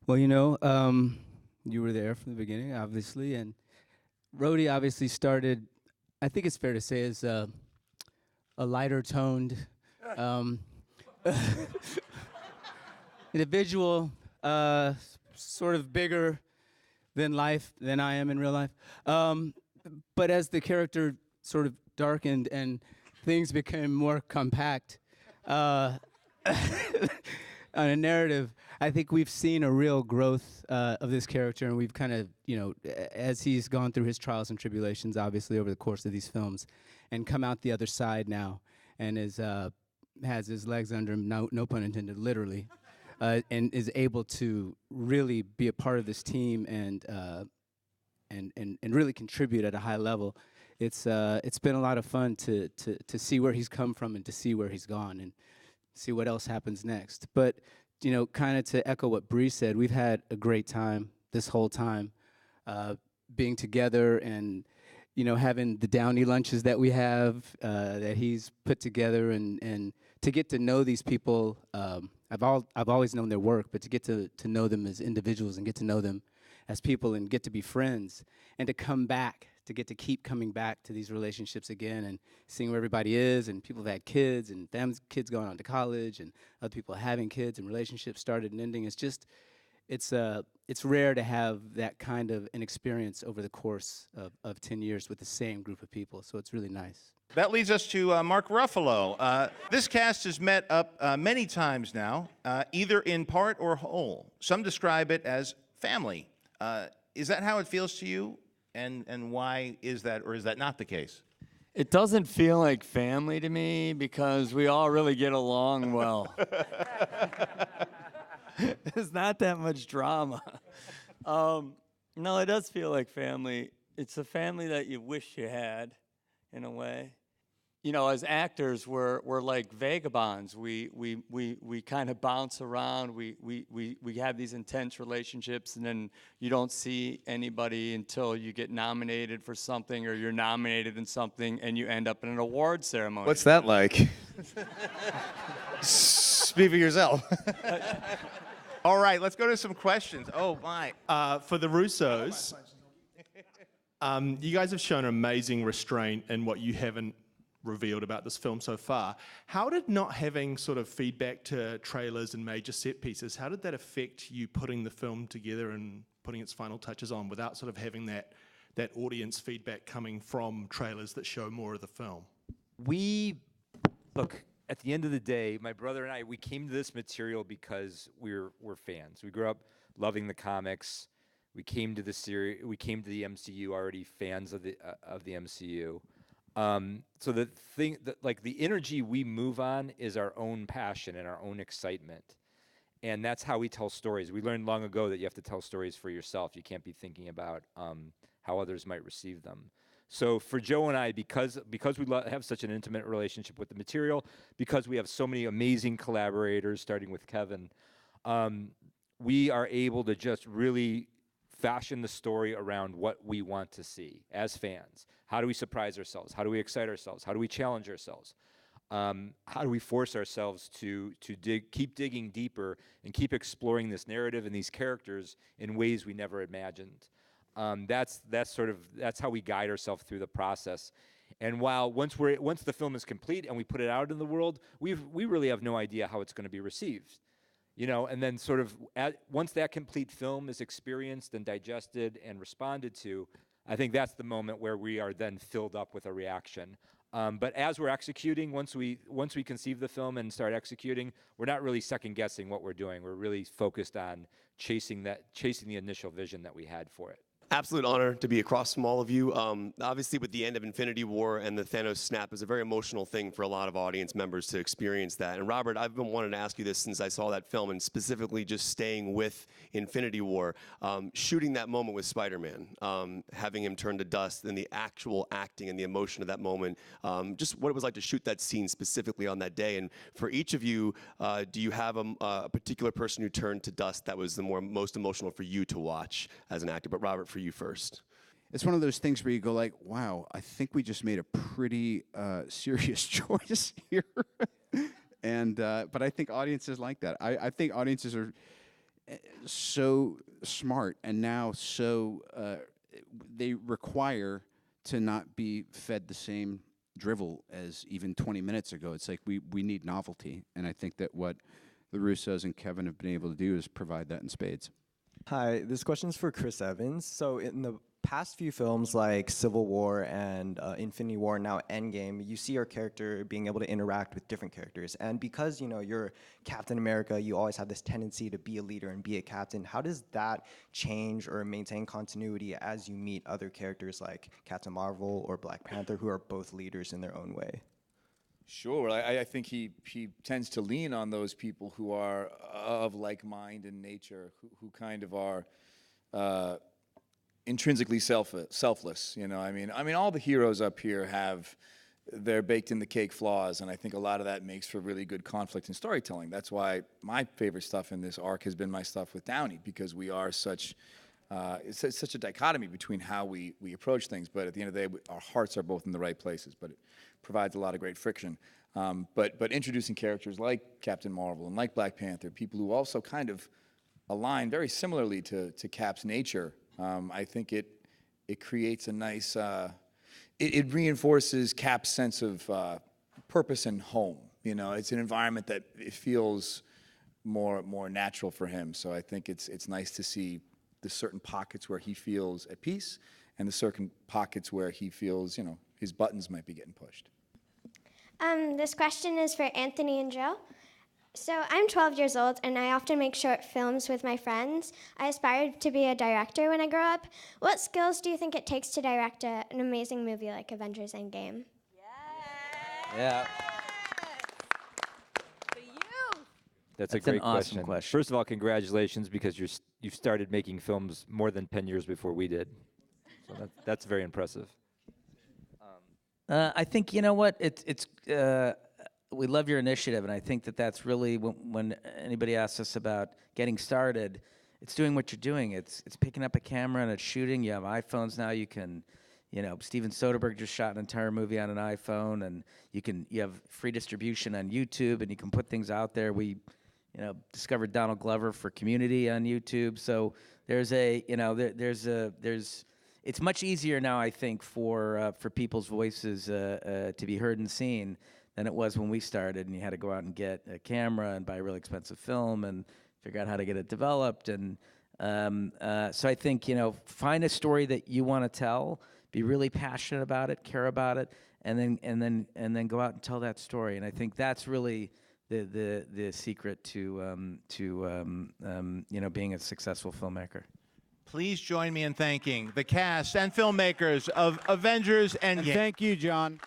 Well, you were there from the beginning, obviously, and Rhodey obviously started. I think it's fair to say as a lighter toned um, individual, sort of bigger than life than I am in real life. But as the character sort of darkened and things became more compact uh, on a narrative, I think we've seen a real growth of this character, and we've kind of, as he's gone through his trials and tribulations, obviously over the course of these films, and come out the other side now, and has his legs under him, no pun intended, literally, and is able to really be a part of this team and really contribute at a high level. It's been a lot of fun to see where he's come from and to see where he's gone and see what else happens next. But kind of to echo what Bree said, we've had a great time this whole time, being together and having the Downey lunches that we have that he's put together and to get to know these people. I've always known their work, but to get to know them as individuals and get to know them as people and get to be friends and to come back, to get to keep coming back to these relationships again and seeing where everybody is, and people have had kids and kids going on to college and other people having kids and relationships started and ending. It's just, it's rare to have that kind of an experience over the course of 10 years with the same group of people. So it's really nice. That leads us to Mark Ruffalo. This cast has met up many times now, either in part or whole. Some describe it as family. Is that how it feels to you? And why is that, or is that not the case? It doesn't feel like family to me because we all really get along well. There's not that much drama. No, it does feel like family. It's a family that you wish you had, in a way. As actors, we're like vagabonds. We kind of bounce around. We have these intense relationships, and then you don't see anybody until you get nominated for something, or you're nominated in something, and you end up in an award ceremony. What's that like? Speak for yourself. All right, let's go to some questions. Oh, my. For the Russos, you guys have shown amazing restraint in what you haven't revealed about this film so far. How did not having sort of feedback to trailers and major set pieces, how did that affect you putting the film together and putting its final touches on without sort of having that audience feedback coming from trailers that show more of the film? Look, at the end of the day, my brother and I, we came to this material because we're fans. We grew up loving the comics. We came to the series. We came to the MCU already fans of the MCU. So the thing that, like, the energy we move on is our own passion and our own excitement. And that's how we tell stories. We learned long ago that you have to tell stories for yourself. You can't be thinking about how others might receive them. So for Joe and I, because we have such an intimate relationship with the material, because we have so many amazing collaborators, starting with Kevin, we are able to just really fashion the story around what we want to see as fans. How do we surprise ourselves? How do we excite ourselves? How do we challenge ourselves? How do we force ourselves to keep digging deeper and keep exploring this narrative and these characters in ways we never imagined? That's how we guide ourselves through the process. And once the film is complete and we put it out in the world, we really have no idea how it's going to be received. And then once that complete film is experienced and digested and responded to, I think that's the moment where we are then filled up with a reaction. But as we're executing, once we conceive the film and start executing, we're not really second guessing what we're doing. We're really focused on chasing the initial vision that we had for it. Absolute honor to be across from all of you. Obviously, with the end of Infinity War and the Thanos snap is a very emotional thing for a lot of audience members to experience that. And Robert, I've been wanting to ask you this since I saw that film, and specifically just staying with Infinity War, shooting that moment with Spider-Man, having him turn to dust, and the actual acting and the emotion of that moment, just what it was like to shoot that scene specifically on that day. And for each of you, do you have a particular person who turned to dust that was the most emotional for you to watch as an actor? But Robert, for you first. It's one of those things where you go like, wow, I think we just made a pretty serious choice here. But I think audiences like that. I think audiences are, so smart, and now so they require to not be fed the same drivel as even 20 minutes ago. It's like we need novelty, and I think that what the Russos and Kevin have been able to do is provide that in spades. Hi, this question's for Chris Evans. So in the past few films like Civil War and Infinity War, now Endgame, you see your character being able to interact with different characters. And because, you know, you're Captain America, you always have this tendency to be a leader and be a captain. How does that change or maintain continuity as you meet other characters like Captain Marvel or Black Panther, who are both leaders in their own way? Sure. I think he tends to lean on those people who are of like mind in nature, who kind of are intrinsically selfless. You know, I mean, all the heroes up here have their baked in the cake flaws, and I think a lot of that makes for really good conflict and storytelling. That's why my favorite stuff in this arc has been my stuff with Downey, because we are such. It's such a dichotomy between how we approach things, but at the end of the day, our hearts are both in the right places. But it provides a lot of great friction. But introducing characters like Captain Marvel and like Black Panther, people who also kind of align very similarly to Cap's nature, I think it creates a nice. It reinforces Cap's sense of purpose and home. You know, it's an environment that it feels more natural for him. So I think it's nice to see the certain pockets where he feels at peace and the certain pockets where he feels, you know, his buttons might be getting pushed. This question is for Anthony and Joe. So I'm 12 years old, and I often make short films with my friends. I aspire to be a director when I grow up. What skills do you think it takes to direct an amazing movie like Avengers Endgame? Yeah. That's a great an awesome question. First of all, congratulations, because you've started making films more than 10 years before we did. So that's very impressive. I think, you know what, we love your initiative, and I think that's really when anybody asks us about getting started, it's doing what you're doing. It's picking up a camera and it's shooting. You have iPhones now. You can, you know, Steven Soderbergh just shot an entire movie on an iPhone, and you have free distribution on YouTube, and you can put things out there. We, you know, discovered Donald Glover for Community on YouTube. So there's it's much easier now, I think, for people's voices to be heard and seen than it was when we started, and you had to go out and get a camera and buy a really expensive film and figure out how to get it developed. And so I think, you know, find a story that you want to tell, be really passionate about it, care about it, and then go out and tell that story. And I think that's really the secret to you know, being a successful filmmaker. Please join me in thanking the cast and filmmakers of Avengers Endgame. Thank you, John.